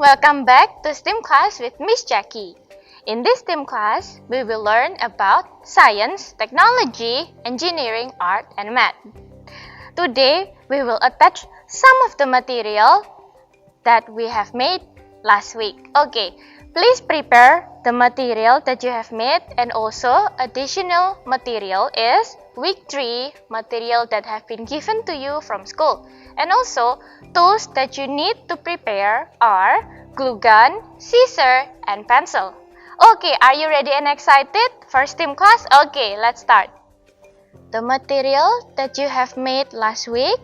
welcome back to STEM class with Miss Jackie. In this STEM class, we will learn about science, technology, engineering, art, and math. Today, we will attach some of the material that we have made last week. Okay, please prepare the material that you have made, and also additional material is week 3 material that have been given to you from school. And also, tools that you need to prepare are glue gun, scissor, and pencil. Okay, are you ready and excited for STEM class? Okay, let's start. The material that you have made last week,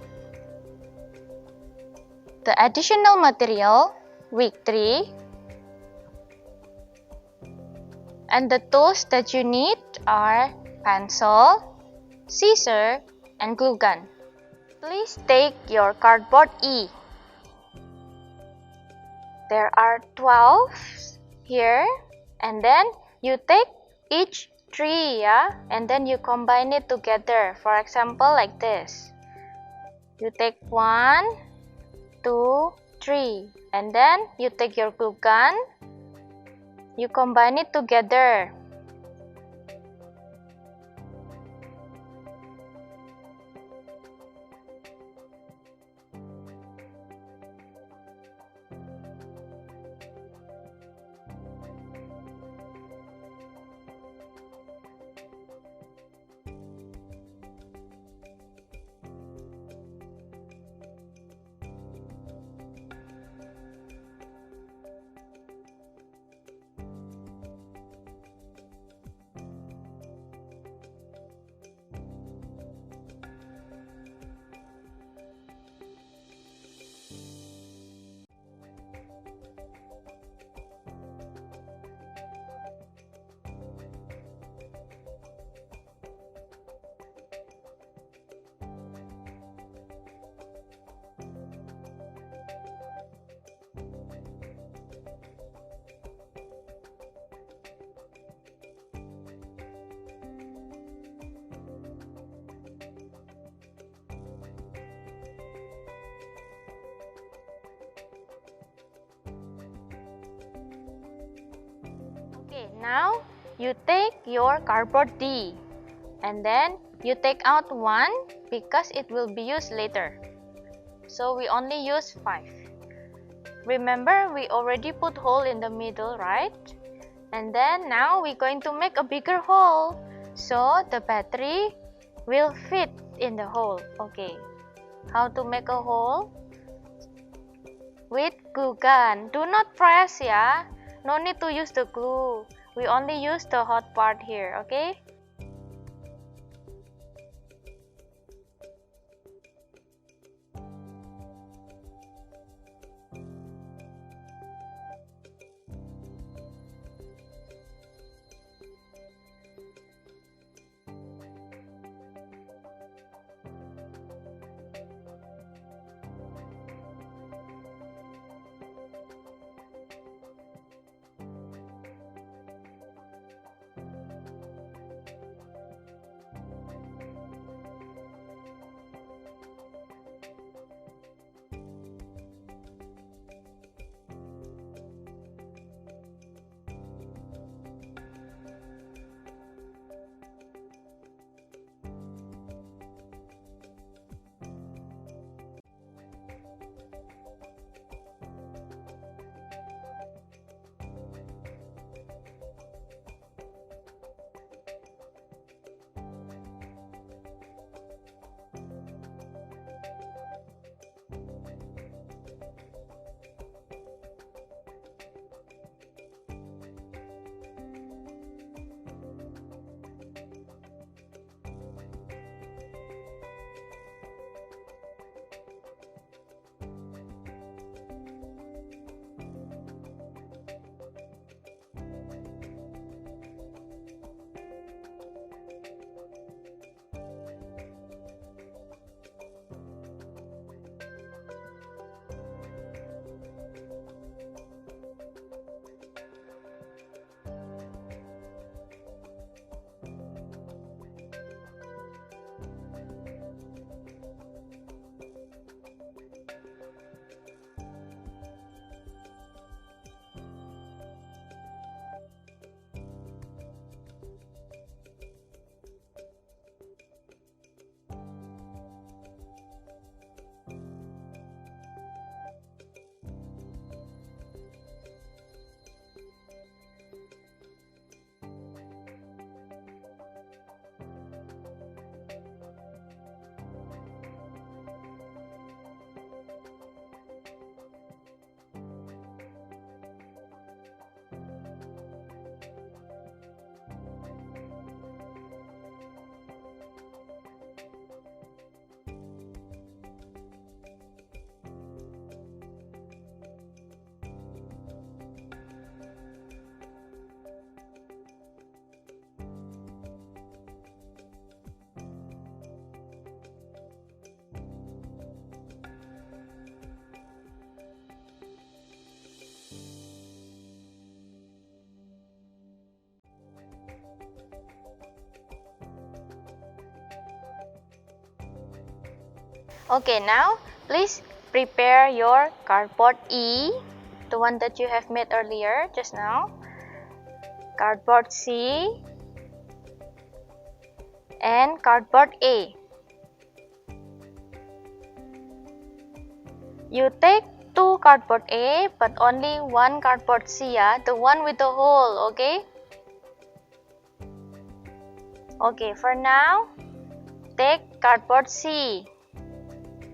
the additional material, week 3, and the tools that you need are pencil, scissor, and glue gun. Please take your cardboard E. There are 12 here, and then you take each 3, and then you combine it together. For example, like this. You take 1, 2, 3, and then you take your glue gun, you combine it together. Okay, now you take your cardboard D, and then you take out 1 because it will be used later. So we only use 5. Remember, we already put hole in the middle, right? And then now we're going to make a bigger hole, so the battery will fit in the hole. Okay, how to make a hole? With glue gun. Do not press, no need to use the glue. We only use the hot part here, okay? Okay, now please prepare your cardboard E, the one that you have made earlier just now, cardboard C, and cardboard A. You take 2 cardboard A but only 1 cardboard C, yeah? The one with the hole, okay? Okay, for now, take cardboard C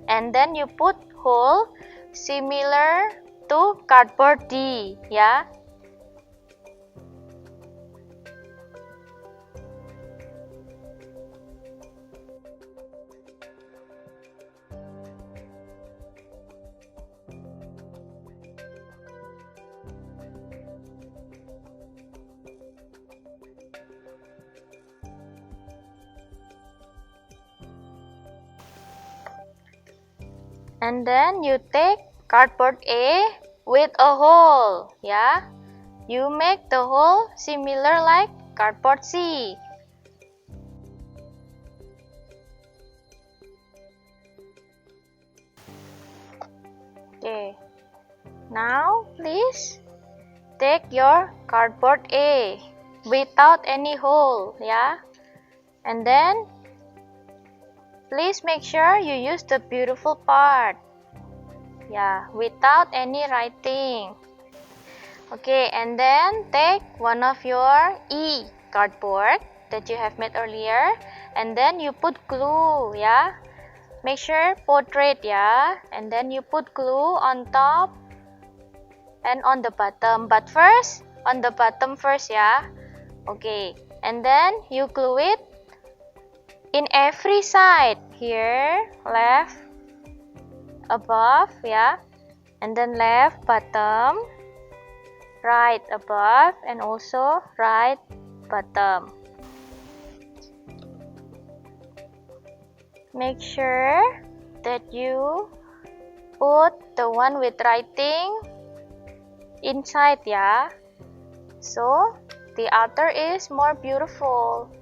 and then you put hole similar to cardboard D, yeah? And then you take cardboard A with a hole, yeah? You make the hole similar like cardboard C. Okay, now please take your cardboard A without any hole, yeah? And then please make sure you use the beautiful part, yeah, without any writing. Okay, and then take one of your E cardboard that you have made earlier and then you put glue, yeah? Make sure portrait, yeah? And then you put glue on top and on the bottom, but first on the bottom first, yeah? Okay, and then you glue it in every side, here, left, above, yeah? And then left, bottom, right, above, and also right, bottom. Make sure that you put the one with writing inside, yeah? So the outer is more beautiful.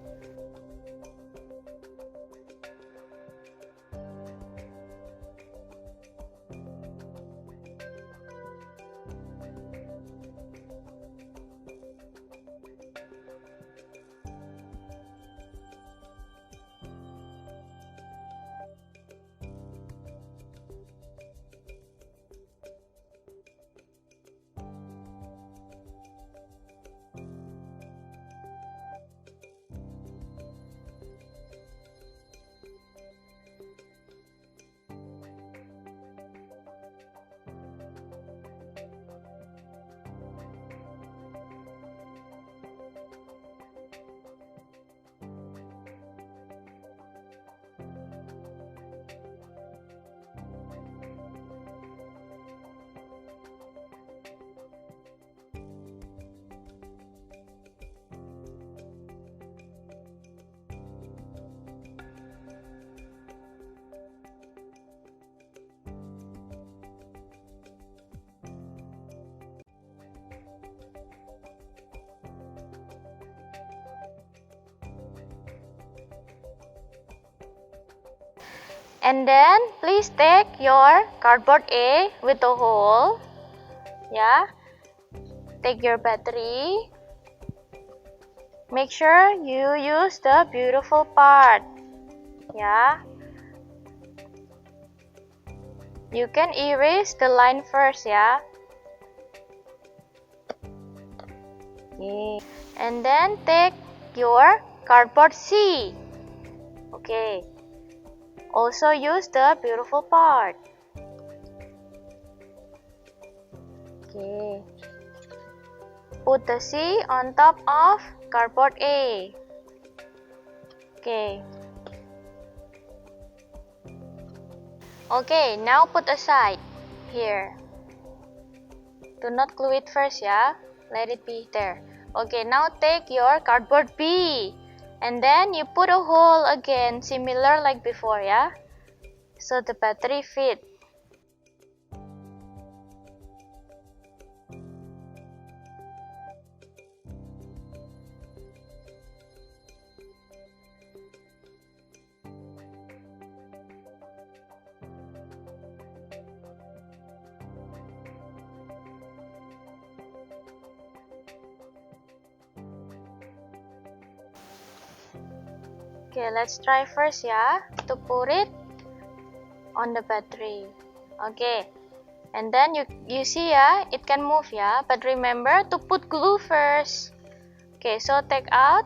And then please take your cardboard A with a hole, yeah? Take your battery. Make sure you use the beautiful part, yeah? You can erase the line first, yeah? Okay. And then take your cardboard C. Okay. Also use the beautiful part. Okay. Put the C on top of cardboard A. Okay. Okay, now put aside here. Do not glue it first, yeah? Let it be there. Okay, now take your cardboard B. And then you put a hole again, similar like before, yeah? So the battery fit. Okay, let's try first ya, to put it on the battery. Okay, and then you see ya, it can move ya, but remember to put glue first. Okay, so take out.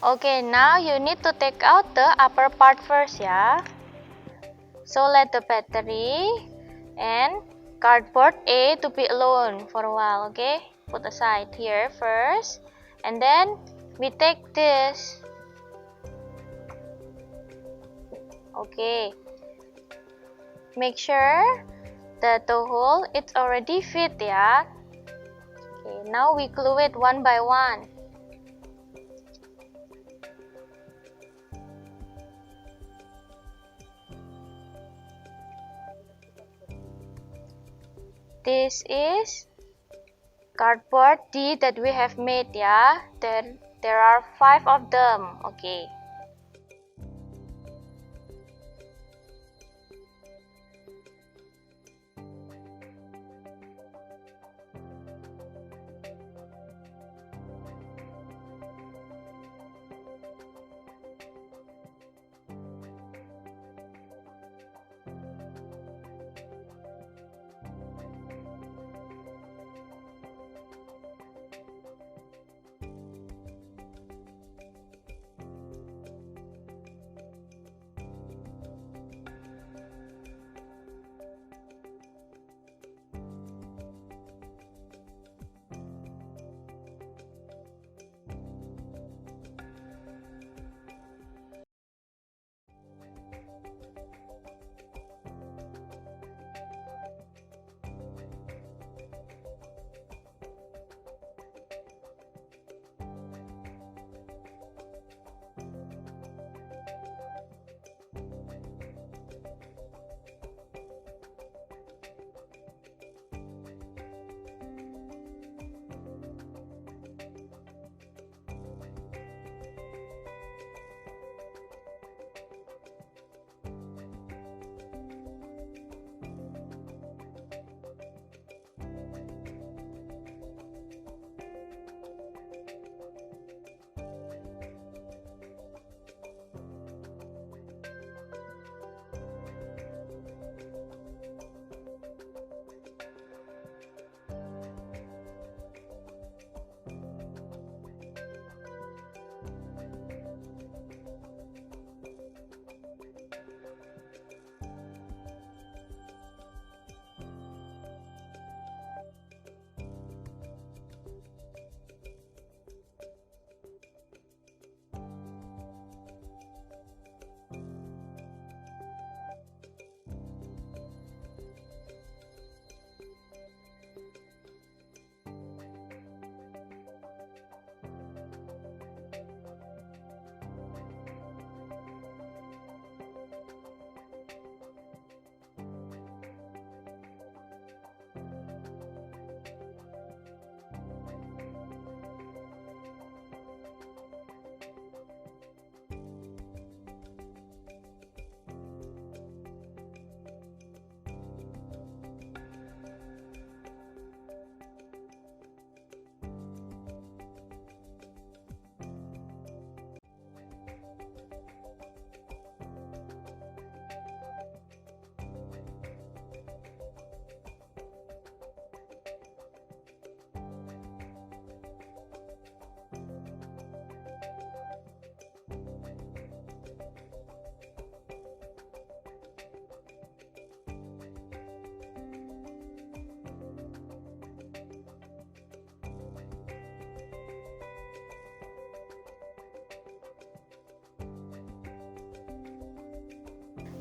Okay, now you need to take out the upper part first ya. So let the battery and cardboard A to be alone for a while, okay? Put aside here first, and then we take this. Okay, make sure that the hole it's already fit ya. Okay, now we glue it one by one. This is cardboard D that we have made ya. There are 5 of them. Okay.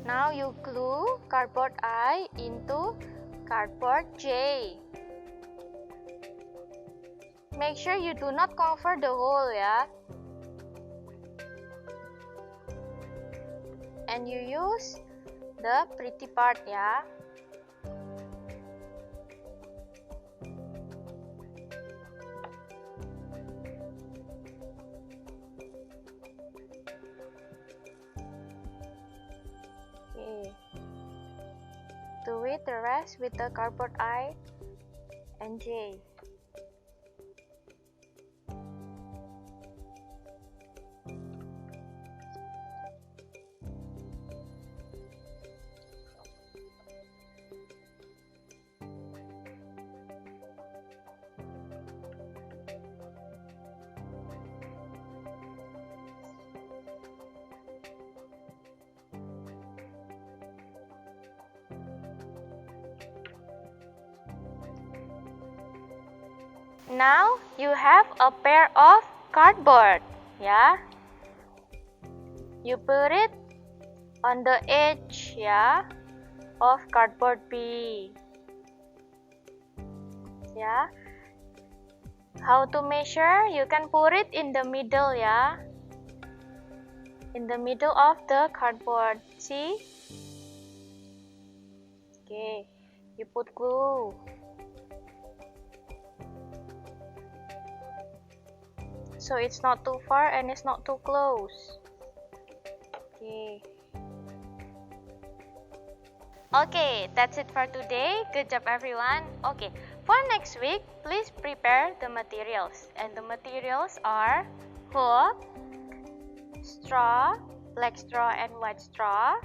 Now you glue cardboard I into cardboard J. Make sure you do not cover the hole ya. And you use the pretty part ya. Okay. Do it the rest with the cardboard I and J. Now you have a pair of cardboard, yeah. You put it on the edge, yeah, of cardboard B. Yeah. How to measure? You can put it in the middle, yeah. In the middle of the cardboard. See? Okay. You put glue. So it's not too far and it's not too close. Okay. Okay, that's it for today. Good job everyone. Okay, for next week, please prepare the materials. And the materials are hook, straw, black straw and white straw,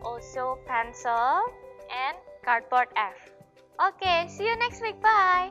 also pencil and cardboard F. Okay, see you next week. Bye.